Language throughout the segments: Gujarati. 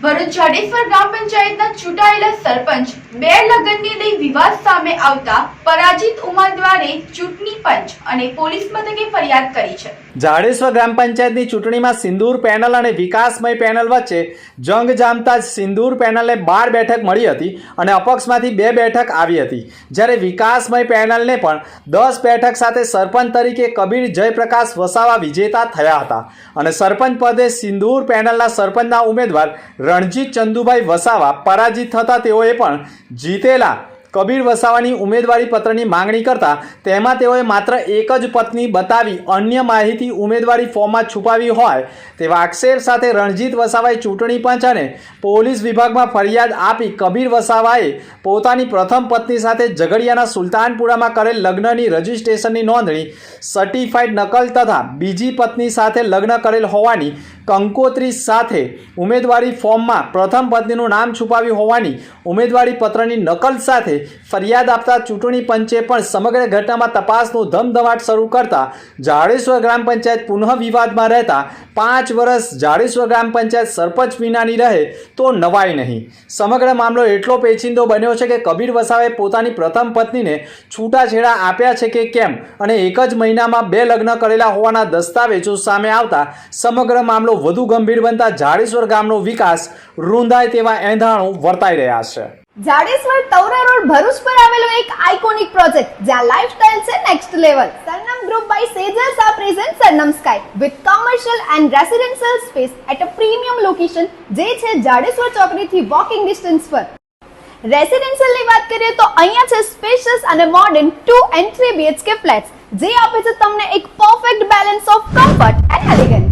ભરૂચ જાડેશ્વર ગ્રામ પંચાયતના ચૂંટાયેલા સરપંચ બે લગ્નને લઈ વિવાદ સામે આવતા પરાજિત ઉમેદવારે ચૂંટણી પંચ અને પોલીસ મથકે ફરિયાદ કરી છે। જાડેશ્વર ગ્રામ પંચાયતની ચૂંટણીમાં સિંદૂર પેનલ અને વિકાસમય પેનલ વચ્ચે જંગ જામતા સિંદૂર પેનલને 12 બેઠક મળી હતી અને અપક્ષમાંથી 2 બેઠક આવી હતી, જ્યારે વિકાસમય પેનલને પણ 10 બેઠક સાથે સરપંચ તરીકે કબીર જયપ્રકાશ વસાવા વિજેતા થયા હતા અને સરપંચ પદે સિંદૂર પેનલના સરપંચના ઉમેદવાર રણજીત ચંદુભાઈ વસાવા પરાજિત થતા તેઓએ પણ જીતેલા કબીર વસાવાની ઉમેદવારી પત્રની માંગણી કરતા તેમાં તેઓએ માત્ર એક જ પત્ની બતાવી અન્ય માહિતી ઉમેદવારી ફોર્મમાં છુપાવી હોય તેવા આક્ષેપ સાથે રણજીત વસાવાએ ચૂંટણી પંચ અને પોલીસ વિભાગમાં ફરિયાદ આપી કબીર વસાવાએ પોતાની પ્રથમ પત્ની સાથે ઝઘડિયાના સુલતાનપુરામાં કરેલ લગ્નની રજિસ્ટ્રેશનની નોંધણી સર્ટિફાઈડ નકલ તથા બીજી પત્ની સાથે લગ્ન કરેલ હોવાની કંકોત્રી સાથે ઉમેદવારી ફોર્મમાં પ્રથમ પત્નીનું નામ છુપાવ્યું હોવાની ઉમેદવારી પત્રની નકલ સાથે ફરિયાદ આપતા ચૂંટણી પંચે પણ સમગ્ર ઘટનામાં તપાસનું ધમધમાટ શરૂ કરતા જાડેશ્વર ગ્રામ પંચાયત પુનઃ વિવાદમાં રહેતા 5 વર્ષ જાડેશ્વર ગ્રામ પંચાયત સરપંચ વિનાની રહે તો નવાય નહીં। સમગ્ર મામલો એટલો પેચીદો બન્યો છે કે કબીર વસાવાએ પોતાની પ્રથમ પત્નીને છૂટાછેડા આપ્યા છે કે કેમ અને એક જ મહિનામાં 2 લગ્ન કરેલા હોવાના દસ્તાવેજો સામે આવતા સમગ્ર મામલો વધુ ગંભીર બનતા જાડેશ્વર ગામનો વિકાસ રૂંધાય તેવા એંધાણો વર્તાઈ રહ્યા છે। જાડેશ્વર તવરા રોડ ભરૂચ પર આવેલો એક આઇકોનિક પ્રોજેક્ટ જ્યાં લાઇફસ્ટાઇલ છે next level. Sarnam group by Sejars આ present Sarnam sky with commercial and residential space at a premium location જે છે જાડેશ્વર ચોકડીથી વોકિંગ ડિસ્ટન્સ પર। રેસિડેન્શિયલની વાત કરીએ તો અહીંયા છે સ્પેશિયસ અને મોડર્ન 2 and 3 BHK ફ્લેટ્સ જે આપે છે તમને એક perfect balance of comfort and elegance.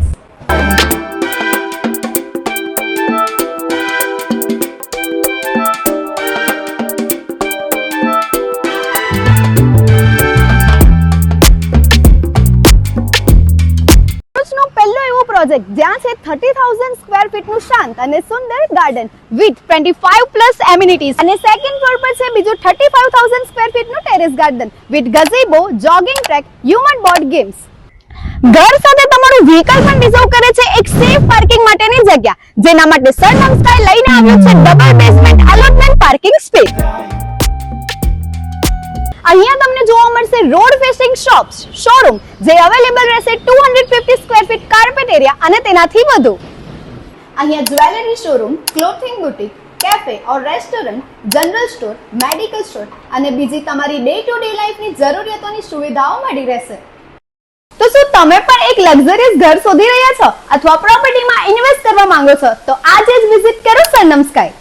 Project જ્યાં છે 30,000 સ્ક્વેર ફીટ નું શાંત અને સુંદર ગાર્ડન વિથ 25+ એમિનિટીઝ અને સેકન્ડ ફ્લોર પર છે બીજું 35,000 સ્ક્વેર ફીટ નું terrace garden with ગઝેબો, jogging track, human board games. ઘર સાથે તમારું વ્હીકલ પણ રિઝર્વ કરે છે એક સેફ પાર્કિંગ માટેની જગ્યા જેના માટે સરનમ સ્કાય લઈને આવ્યો છે double basement allotment parking space. અહીંયા તમને જોવા મળશે રોડ ફેસિંગ શોપ્સ શોરૂમ જે અવેલેબલ રહેશે 250 સ્ક્વેર ફીટ કાર્પેટ એરિયા અને તેનાથી વધુ। અહીંયા jewellery showroom, clothing boutique, cafe ઓર restaurant, general store, medical store અને બીજી તમારી ડે ટુ ડે લાઈફની જરૂરિયાતોની સુવિધાઓ મળી રહેશે। તો શું તમે પણ એક લક્ઝરિયસ ઘર શોધી રહ્યા છો અથવા પ્રોપર્ટીમાં ઇન્વેસ્ટ કરવા માંગો છો તો આજે જ વિઝિટ કરો સરનમ સ્કાય।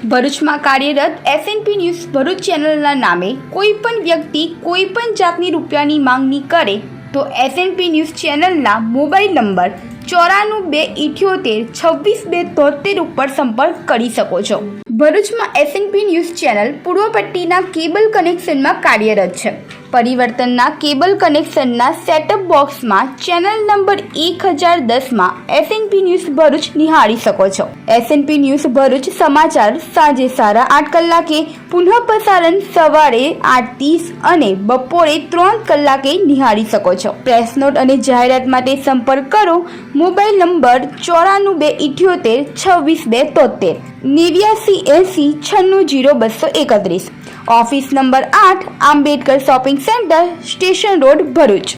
ભરૂચમાં કાર્યરત SNP ન્યૂઝ ભરૂચ ચેનલના નામે કોઈ પણ વ્યક્તિ કોઈ પણ જાતની રૂપિયાની માંગણી કરે તો SNP ન્યૂઝ ચેનલના મોબાઈલ નંબર 9428762273 ઉપર સંપર્ક કરી શકો છો। ભરૂચમાં SNP ન્યૂઝ ચેનલ પૂર્વ પટ્ટીના કેબલ કનેક્શનમાં કાર્યરત છે। પરિવર્તનના કેબલ કનેક્શનના સેટઅપ બોક્સમાં ચેનલ નંબર 1010માં SNP ન્યૂઝ ભરૂચ નિહાળી શકો છો। SNP ન્યૂઝ ભરૂચ સમાચાર સાંજે 8:30 કલાકે, પુનઃ પ્રસારણ સવારે 8:30 અને બપોરે 3 કલાકે નિહાળી શકો છો। પ્રેસ નોટ અને જાહેરાત માટે સંપર્ક કરો mobile number 9428762273 8980960231। Office number 8 Ambedkar shopping centre, station road, Bharuch.